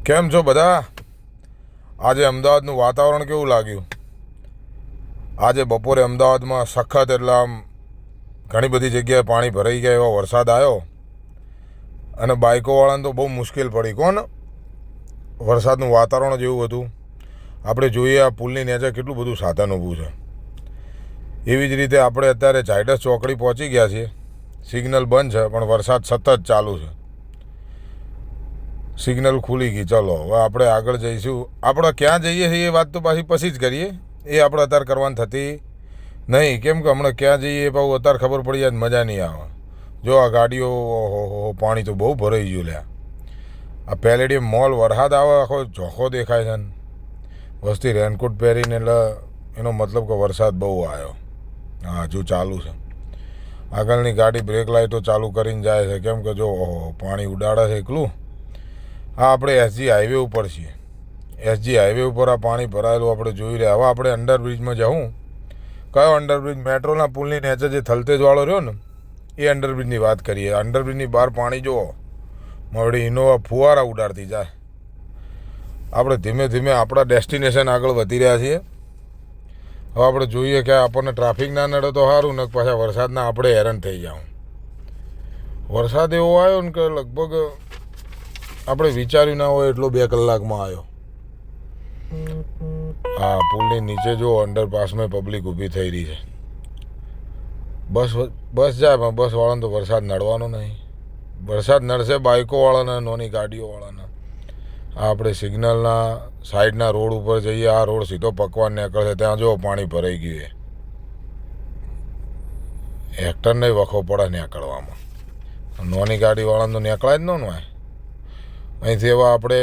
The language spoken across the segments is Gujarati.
કેમ છો બધા? આજે અમદાવાદનું વાતાવરણ કેવું લાગ્યું? આજે બપોરે અમદાવાદમાં સખત એટલે આમ ઘણી બધી જગ્યાએ પાણી ભરાઈ ગયા એવો વરસાદ આવ્યો અને બાઇકોવાળાને તો બહુ મુશ્કેલ પડી. કોણ વરસાદનું વાતાવરણ જેવું હતું. આપણે જોઈએ આ પુલની નીચે કેટલું બધું સાધન ઊભું છે. એવી જ રીતે આપણે અત્યારે ઝાયડસ ચોકડી પહોંચી ગયા છીએ. સિગ્નલ બંધ છે પણ વરસાદ સતત ચાલુ છે. સિગ્નલ ખુલી ગઈ. ચલો હવે આપણે આગળ જઈશું. આપણે ક્યાં જઈએ છીએ એ વાત તો પછી જ કરીએ. એ આપણે અત્યારે કરવાની થતી નહીં, કેમ કે હમણાં ક્યાં જઈએ એ પાછું અત્યારે ખબર પડી જાય મજા નહીં આવે. જો આ ગાડીઓ પાણી તો બહુ ભરાઈ ગયું લ્યા. આ પેલેડિયમ મોલ વરસાદ આવે આખો ઝોખો દેખાય છે ને વસ્તી રેનકોટ પહેરીને, એટલે એનો મતલબ કે વરસાદ બહુ આવ્યો. હા, હજુ ચાલુ છે. આગળની ગાડી બ્રેક લાઇટો ચાલુ કરીને જાય છે, કેમ કે જો પાણી ઉડાડે છે એકલું. હા, આપણે એસજી હાઈવે ઉપર છીએ. એસજી હાઈવે ઉપર આ પાણી ભરાયેલું આપણે જોઈ રહ્યા. હવે આપણે અંડરબ્રિજમાં જાઉં. કયો અંડરબ્રિજ? મેટ્રોના પુલની નીચે જે થલતેજવાળો રહ્યો ને એ અંડરબ્રિજની વાત કરીએ. અંડરબ્રિજની બહાર પાણી જુઓ, મળડી ઇનોવા ફુવારા ઉડાડતી જાય. આપણે ધીમે ધીમે આપણા ડેસ્ટિનેશન આગળ વધી રહ્યા છીએ. હવે આપણે જોઈએ કે આપણને ટ્રાફિક ના નડે તો સારું, ને પાછા વરસાદના આપણે હેરાન થઈ જાઉં. વરસાદ એવો આવ્યો ને કે લગભગ આપણે વિચાર્યું ના હોય એટલો 2 કલાકમાં આવ્યો. હા, પુલની નીચે જો અંડરપાસમાં પબ્લિક ઊભી થઈ રહી છે. બસ જાય પણ બસવાળાને તો વરસાદ નડવાનો નહીં. વરસાદ નડશે બાઇકોવાળાને, નાની ગાડીઓવાળાને. આપણે સિગ્નલના સાઈડના રોડ ઉપર જઈએ. આ રોડ સીધો પકવાન નીકળશે. ત્યાં જો પાણી ભરાઈ ગયું. હેક્ટરને વખો પડે નીકળવામાં. નાની ગાડીવાળાને તો નીકળાય જ ન હોય. અહીંથી હવે આપણે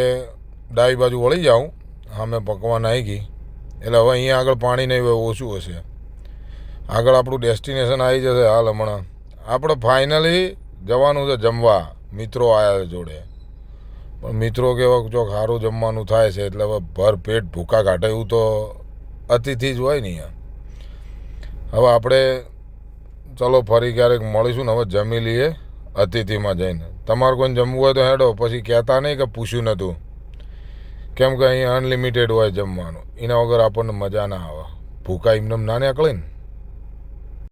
ડાબી બાજુ વળી જાઉં. હા, મેં પકવાન આવી ગઈ એટલે હવે અહીંયા આગળ પાણી નહીં હોય, ઓછું હશે. આગળ આપણું ડેસ્ટિનેશન આવી જશે. હાલ હમણાં આપણે ફાઇનલી જવાનું છે જમવા. મિત્રો આવ્યા છે જોડે, પણ મિત્રો કેવા ચોક સારું જમવાનું થાય છે એટલે હવે ભર પેટ ભૂકા કાઢે એવું તો અતિથિ જ હોય ને. હવે આપણે ચલો ફરી ક્યારેક મળીશું ને હવે જમી લઈએ અતિથિમાં જઈને. તમારે કોઈને જમવું હોય તો હેડો, પછી કહેતા નહીં કે પૂછ્યું નહોતું, કેમ કે અહીંયા અનલિમિટેડ હોય જમવાનું. એના વગર આપણને મજા ના આવે. ભૂકા એમને ના નીકળે ને.